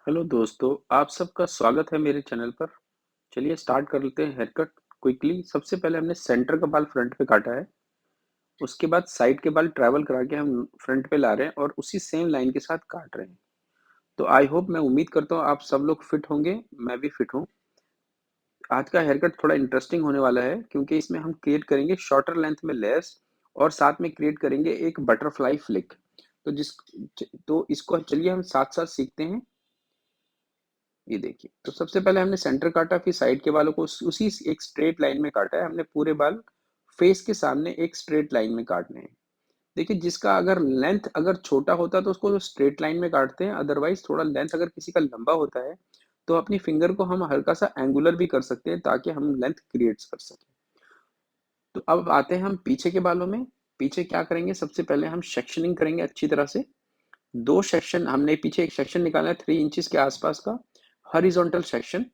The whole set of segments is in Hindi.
हेलो दोस्तों, आप सबका स्वागत है मेरे चैनल पर। चलिए स्टार्ट कर लेते हैं हेयर कट क्विकली। सबसे पहले हमने सेंटर का बाल फ्रंट पे काटा है। उसके बाद साइड के बाल ट्रैवल करा के हम फ्रंट पे ला रहे हैं और उसी सेम लाइन के साथ काट रहे हैं। तो आई होप, मैं उम्मीद करता हूँ आप सब लोग फिट होंगे। मैं भी फिट हूँ। आज का हेयर कट थोड़ा इंटरेस्टिंग होने वाला है क्योंकि इसमें हम क्रिएट करेंगे शॉर्टर लेंथ में लेयर्स और साथ में क्रिएट करेंगे एक बटरफ्लाई फ्लिक। तो जिस तो इसको चलिए हम साथ साथ सीखते हैं। ये देखिए, तो सबसे पहले हमने सेंटर काटा, फिर साइड के बालों को उसी एक स्ट्रेट लाइन में काटा है हमने। पूरे बाल फेस के सामने एक स्ट्रेट लाइन में काटने हैं। देखिए, जिसका अगर लेंथ अगर छोटा होता है तो उसको स्ट्रेट लाइन में काटते हैं, अदरवाइज थोड़ा लेंथ अगर किसी का लंबा होता है तो अपनी फिंगर को हम हल्का सा एंगुलर भी कर सकते हैं ताकि हम लेंथ क्रिएट कर सकें। तो अब आते हैं हम पीछे के बालों में। पीछे क्या करेंगे, सबसे पहले हम सेक्शनिंग करेंगे अच्छी तरह से। दो सेक्शन हमने पीछे एक सेक्शन निकाला है 3 इंचेस के आसपास का हॉरिजॉन्टल सेक्शन।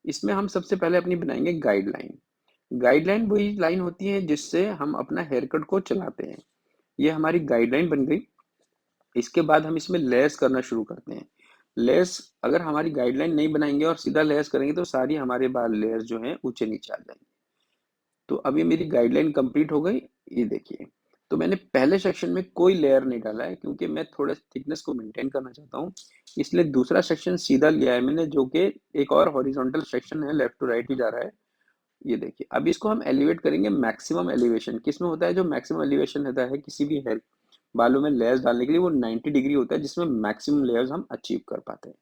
इसमें हम सबसे पहले अपनी बनाएंगे गाइडलाइन। गाइडलाइन वही लाइन होती है जिससे हम अपना हेयर कट को चलाते हैं। ये हमारी गाइडलाइन बन गई। इसके बाद हम इसमें लेयर्स करना शुरू करते हैं। लेयर्स अगर हमारी गाइडलाइन नहीं बनाएंगे और सीधा लेयर्स करेंगे तो सारी हमारे बाल लेयर्स जो हैं ऊंचे नीचे आ जाएंगे। तो अब ये मेरी गाइडलाइन कंप्लीट हो गई। ये देखिए, तो मैंने पहले सेक्शन में कोई लेयर नहीं डाला है क्योंकि मैं थोड़ा थिकनेस को मेंटेन करना चाहता हूँ। इसलिए दूसरा सेक्शन सीधा लिया है मैंने, जो कि एक और हॉरिजॉन्टल सेक्शन है, लेफ्ट टू राइट ही जा रहा है। ये देखिए, अब इसको हम एलिवेट करेंगे। मैक्सिमम एलिवेशन किस में होता है? जो मैक्सिमम एलिवेशन होता है किसी भी हेयर बालों में लेयर्स डालने के लिए, वो 90 डिग्री होता है, जिसमें मैक्सिमम लेयर्स हम अचीव कर पाते हैं।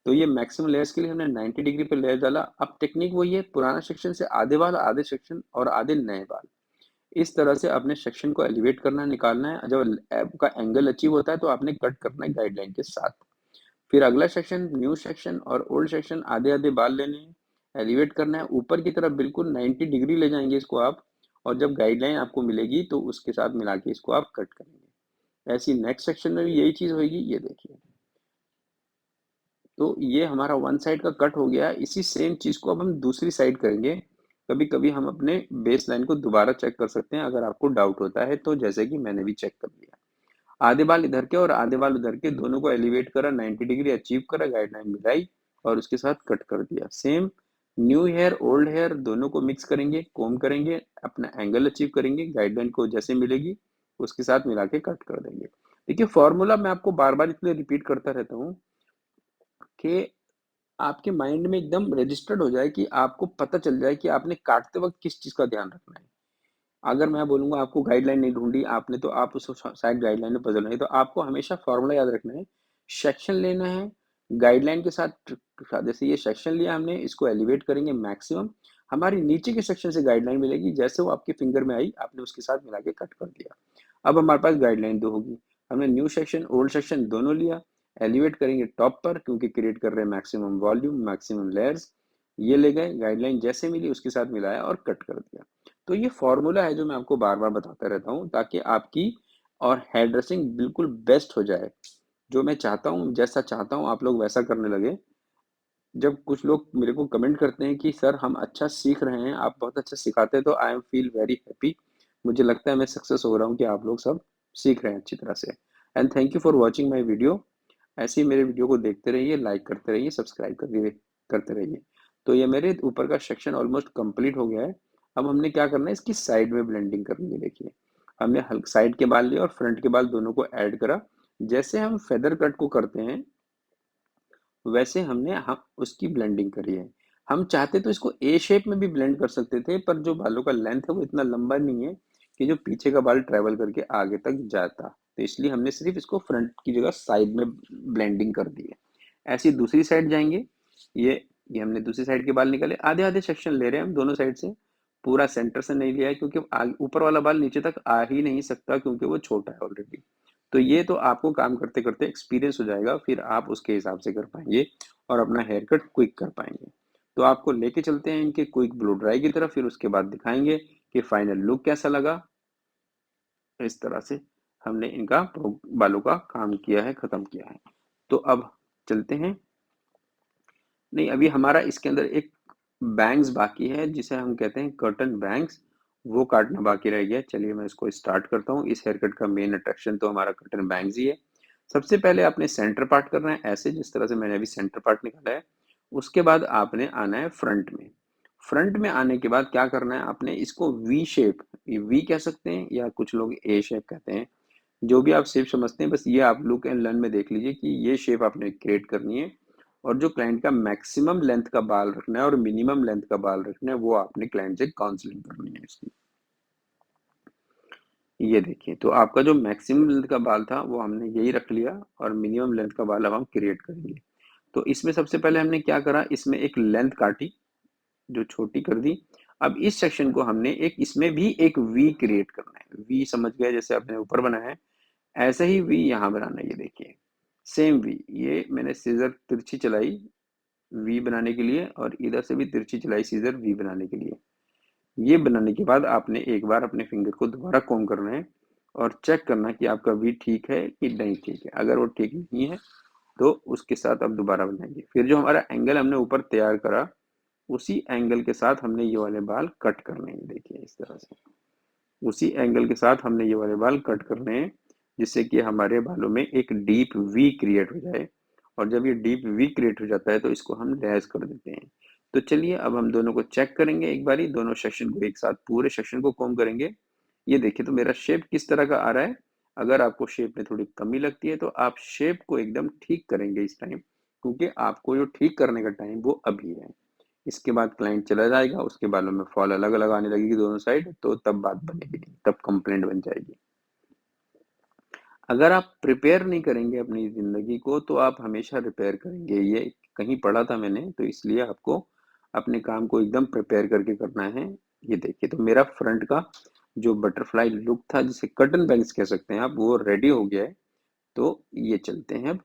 तो ये मैक्सिमम लेयर्स के लिए हमने 90 डिग्री पे लेयर डाला। अब टेक्निक वही है, पुराना सेक्शन से आधे बाल, आधे सेक्शन और आधे नए बाल, इस तरह से अपने सेक्शन को एलिवेट करना है, निकालना है। जब आपका एंगल अचीव होता है तो आपने कट करना है गाइडलाइन के साथ। फिर अगला सेक्शन, न्यू सेक्शन और ओल्ड सेक्शन, आधे आधे बाल लेने हैं, एलिवेट करना है ऊपर की तरफ, बिल्कुल 90 डिग्री ले जाएंगे इसको आप। और जब गाइडलाइन आपको मिलेगी तो उसके साथ मिला के इसको आप कट करेंगे। ऐसी नेक्स्ट सेक्शन में भी यही चीज होगी। ये देखिए, तो ये हमारा वन साइड का कट हो गया। इसी सेम चीज को अब हम दूसरी साइड करेंगे। कभी कभी हम अपने बेस लाइन को दोबारा चेक कर सकते हैं अगर आपको डाउट होता है तो, जैसे कि मैंने भी चेक कर लिया। आधे बाल इधर के और आधे बाल उधर के, दोनों को एलिवेट करा, 90 डिग्री अचीव करा, गाइडलाइन मिलाई और उसके साथ कट कर दिया। Same new hair old hair दोनों को मिक्स करेंगे, कोम करेंगे, अपना एंगल अचीव करेंगे, गाइडलाइन को जैसे मिलेगी उसके साथ मिला के कट कर देंगे। देखिए, फॉर्मूला मैं आपको बार बार इसलिए रिपीट करता रहता हूँ कि आपके माइंड में एकदम रजिस्टर्ड हो जाए, कि आपको पता चल जाए कि आपने काटते वक्त किस चीज का ध्यान रखना है। अगर मैं बोलूंगा आपको गाइडलाइन नहीं ढूंढी आपने, तो आप उस साइड गाइडलाइन में पजल नहीं, तो आपको हमेशा फॉर्मूला याद रखना है। सेक्शन लेना है गाइडलाइन के साथ। जैसे ये सेक्शन लिया हमने, इसको एलिवेट करेंगे मैक्सिमम, हमारी नीचे के सेक्शन से गाइडलाइन मिलेगी, जैसे वो आपके फिंगर में आई आपने उसके साथ मिला के कट कर दिया। अब हमारे पास गाइडलाइन दो होगी। हमने न्यू सेक्शन ओल्ड सेक्शन दोनों लिया, एलिवेट करेंगे टॉप पर क्योंकि क्रिएट कर रहे हैं मैक्सिमम वॉल्यूम, मैक्सिमम लेयर्स। ये ले गए, गाइडलाइन जैसे मिली उसके साथ मिलाया और कट कर दिया। तो ये फॉर्मूला है जो मैं आपको बार बार बताता रहता हूँ, ताकि आपकी और हेयर ड्रेसिंग बिल्कुल बेस्ट हो जाए। जो मैं चाहता हूँ, जैसा चाहता हूँ आप लोग वैसा करने लगे। जब कुछ लोग मेरे को कमेंट करते हैं कि सर हम अच्छा सीख रहे हैं, आप बहुत अच्छा सिखाते हैं, तो I am feel very happy. मुझे लगता है मैं सक्सेस हो रहा हूँ कि आप लोग सब सीख रहे हैं अच्छी तरह से। And thank you for watching my video. ऐसे ही मेरे वीडियो को देखते रहिए, लाइक करते रहिए, सब्सक्राइब करते रहिए। तो ये मेरे ऊपर का सेक्शन ऑलमोस्ट कंप्लीट हो गया है। अब हमने क्या करना है, इसकी साइड में ब्लेंडिंग करनी है। देखिए, हमने साइड के बाल लिए और फ्रंट के बाल दोनों को ऐड करा। जैसे हम फेदर कट को करते हैं वैसे हमने हम उसकी ब्लेंडिंग करी है। हम चाहते तो इसको ए शेप में भी ब्लेंड कर सकते थे, पर जो बालों का लेंथ है वो इतना लंबा नहीं है कि जो पीछे का बाल ट्रेवल करके आगे तक जाता। तो इसलिए हमने सिर्फ इसको फ्रंट की जगह साइड में ब्लेंडिंग कर दी है। ऐसी दूसरी साइड जाएंगे। ये हमने दूसरी साइड के बाल निकाले, आधे आधे सेक्शन ले रहे हैं हम दोनों साइड से। पूरा सेंटर से नहीं लिया है क्योंकि ऊपर वाला बाल नीचे तक आ ही नहीं सकता क्योंकि वो छोटा है ऑलरेडी। तो ये तो आपको काम करते करते एक्सपीरियंस हो जाएगा, फिर आप उसके हिसाब से कर पाएंगे और अपना हेयर कट क्विक कर पाएंगे। तो आपको लेके चलते हैं इनके क्विक ब्लो ड्राई की तरफ, फिर उसके बाद दिखाएंगे कि फाइनल लुक कैसा लगा। इस तरह से हमने इनका बालों का काम किया है, खत्म किया है। तो अब चलते हैं। नहीं, अभी हमारा इसके अंदर एक बैंग्स बाकी है जिसे हम कहते हैं कर्टन बैंग्स। वो काटना बाकी रह गया। चलिए मैं इसको स्टार्ट करता हूँ। इस हेयर कट का मेन अट्रैक्शन तो हमारा कर्टन बैंग्स ही है। सबसे पहले आपने सेंटर पार्ट करना है ऐसे, जिस तरह से मैंने अभी सेंटर पार्ट निकाला है। उसके बाद आपने आना है फ्रंट में। फ्रंट में आने के बाद क्या करना है, आपने इसको वी शेप, वी कह सकते हैं या कुछ लोग ए शेप कहते हैं, जो भी आप शेप समझते हैं, बस ये आप लुक एंड लर्न में देख लीजिए कि ये शेप आपने क्रिएट करनी है। और जो क्लाइंट का मैक्सिमम लेंथ का बाल रखना है और मिनिमम लेंथ का बाल रखना है, वो आपने क्लाइंट से काउंसलिंग करनी है इसकी। ये देखिए, तो आपका जो मैक्सिमम लेंथ का बाल था वो हमने यही रख लिया, और मिनिमम लेंथ का बाल अब हम क्रिएट करेंगे। तो इसमें सबसे पहले हमने क्या करा, इसमें एक लेंथ काटी, जो छोटी कर दी। अब इस सेक्शन को हमने एक, इसमें भी एक वी क्रिएट करना है। वी समझ गया, जैसे आपने ऊपर बनाया है ऐसे ही वी यहाँ बनाना है। ये देखिए सेम वी, ये मैंने सीजर तिरछी चलाई वी बनाने के लिए, और इधर से भी तिरछी चलाई सीजर वी बनाने के लिए। ये बनाने के बाद आपने एक बार अपने फिंगर को दोबारा कॉम्ब करना है और चेक करना कि आपका वी ठीक है कि नहीं ठीक है। अगर वो ठीक नहीं है तो उसके साथ आप दोबारा बनाएंगे। फिर जो हमारा एंगल हमने ऊपर तैयार करा, उसी एंगल के साथ हमने ये वाले बाल कट करने हैं। देखिए इस तरह से उसी एंगल के साथ हमने ये वाले बाल कट करने हैं, जिससे कि हमारे बालों में एक डीप वी क्रिएट हो जाए। और जब ये डीप वी क्रिएट हो जाता है तो इसको हम लैस कर देते हैं। तो चलिए अब हम दोनों को चेक करेंगे एक बारी, दोनों सेक्शन को एक साथ, पूरे सेक्शन को कॉम्ब करेंगे। ये देखिए तो मेरा शेप किस तरह का आ रहा है। अगर आपको शेप में थोड़ी कमी लगती है तो आप शेप को एकदम ठीक करेंगे इस टाइम, क्योंकि आपको जो ठीक करने का टाइम वो अभी है। इसके बाद क्लाइंट चला जाएगा, उसके बालों में फॉल अलग अलग आने लगेगी दोनों साइड, तो तब बात बनेगी नहीं, तब कंप्लेंट बन जाएगी। अगर आप प्रिपेयर नहीं करेंगे अपनी जिंदगी को तो आप हमेशा रिपेयर करेंगे, ये कहीं पढ़ा था मैंने, तो इसलिए आपको अपने काम को एकदम प्रिपेयर करके करना है। ये देखिए तो मेरा फ्रंट का जो बटरफ्लाई लुक था, जिसे कर्टन बैंग्स कह सकते हैं आप, वो रेडी हो गया है। तो ये चलते हैं अब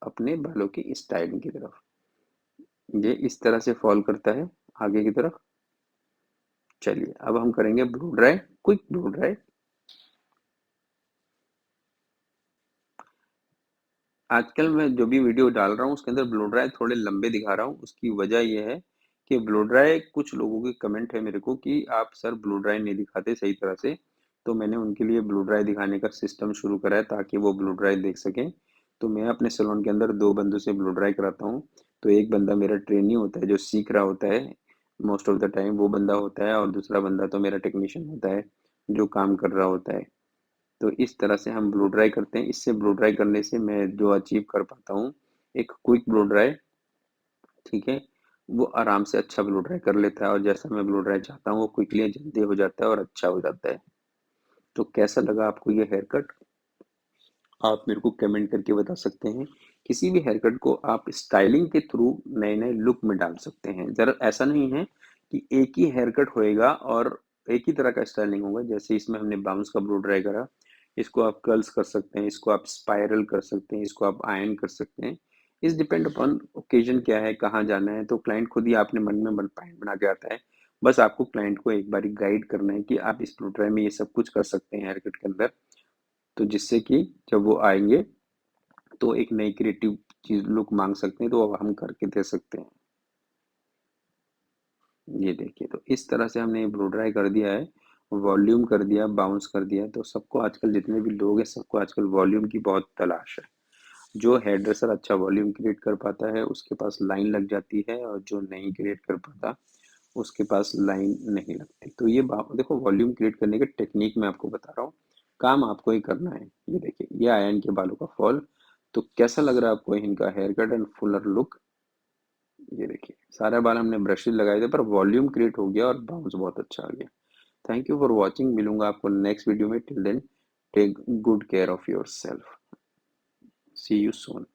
अपने बालों की स्टाइलिंग की तरफ। ये इस तरह से फॉल करता है आगे की तरफ। चलिए अब हम करेंगे blue dry, quick blue dry. आजकल मैं जो भी वीडियो डाल रहा हूँ उसके अंदर ब्लो ड्राई थोड़े लंबे दिखा रहा हूँ। उसकी वजह यह है कि ब्लो ड्राई, कुछ लोगों की कमेंट है मेरे को कि आप सर ब्लो ड्राई नहीं दिखाते सही तरह से, तो मैंने उनके लिए ब्लो ड्राई दिखाने का सिस्टम शुरू करा है ताकि वो ब्लो ड्राई देख सकें। तो मैं अपने सैलून के अंदर दो बंदों से ब्लो ड्राई कराता हूँ। तो एक बंदा मेरा ट्रेनी होता है जो सीख रहा होता है, मोस्ट ऑफ द टाइम वो बंदा होता है, और दूसरा बंदा तो मेरा टेक्नीशियन होता है जो काम कर रहा होता है। तो इस तरह से हम ब्लो ड्राई करते हैं। इससे ब्लो ड्राई करने से मैं जो अचीव कर पाता हूँ, एक क्विक ब्लो ड्राई, ठीक है, वो आराम से अच्छा ब्लो ड्राई कर लेता है, और जैसा मैं ब्लो ड्राई चाहता हूँ वो क्विकली जल्दी हो जाता है और अच्छा हो जाता है। तो कैसा लगा आपको ये हेयर कट, आप मेरे को कमेंट करके बता सकते हैं। किसी भी हेयर कट को आप स्टाइलिंग के थ्रू नए नए लुक में डाल सकते हैं। जरा ऐसा नहीं है कि एक ही हेयर कट होएगा और एक ही तरह का स्टाइलिंग होगा। जैसे इसमें हमने बाउंस का ब्लो ड्राई करा, इसको आप कर्ल्स कर सकते हैं, इसको आप स्पाइरल कर सकते हैं, इसको आप आयन कर सकते हैं। इस डिपेंड अपॉन ओकेजन क्या है, कहाँ जाना है, तो क्लाइंट खुद ही आपने मन में मन पॉइंट बना के आता है। बस आपको क्लाइंट को एक बार गाइड करना है कि आप इस ब्लो ड्राई में ये सब कुछ कर सकते हैं हेयर कट के अंदर, तो जिससे कि जब वो आएंगे तो एक नई क्रिएटिव चीज लुक मांग सकते हैं, तो अब हम करके दे सकते हैं। ये देखिए तो इस तरह से हमने ब्लो ड्राई कर दिया है, वॉल्यूम कर दिया, बाउंस कर दिया। तो सबको आजकल, जितने भी लोग हैं, सबको आजकल वॉल्यूम की बहुत तलाश है। जो हेयर ड्रेसर अच्छा वॉल्यूम क्रिएट कर पाता है उसके पास लाइन लग जाती है, और जो नहीं क्रिएट कर पाता उसके पास लाइन नहीं लगती। तो ये देखो, वॉल्यूम क्रिएट करने के टेक्निक मैं आपको बता रहा हूँ, काम आपको ही करना है। ये देखिए ये आया इनके बालों का फॉल। तो कैसा लग रहा है आपको इनका hair cut and fuller look. ये देखिए सारे बाल हमने ब्रशेस लगाए थे पर वॉल्यूम क्रिएट हो गया और बाउंस बहुत अच्छा आ गया। थैंक यू फॉर वॉचिंग, मिलूंगा आपको नेक्स्ट वीडियो में। Till then take good care of yourself, see you soon.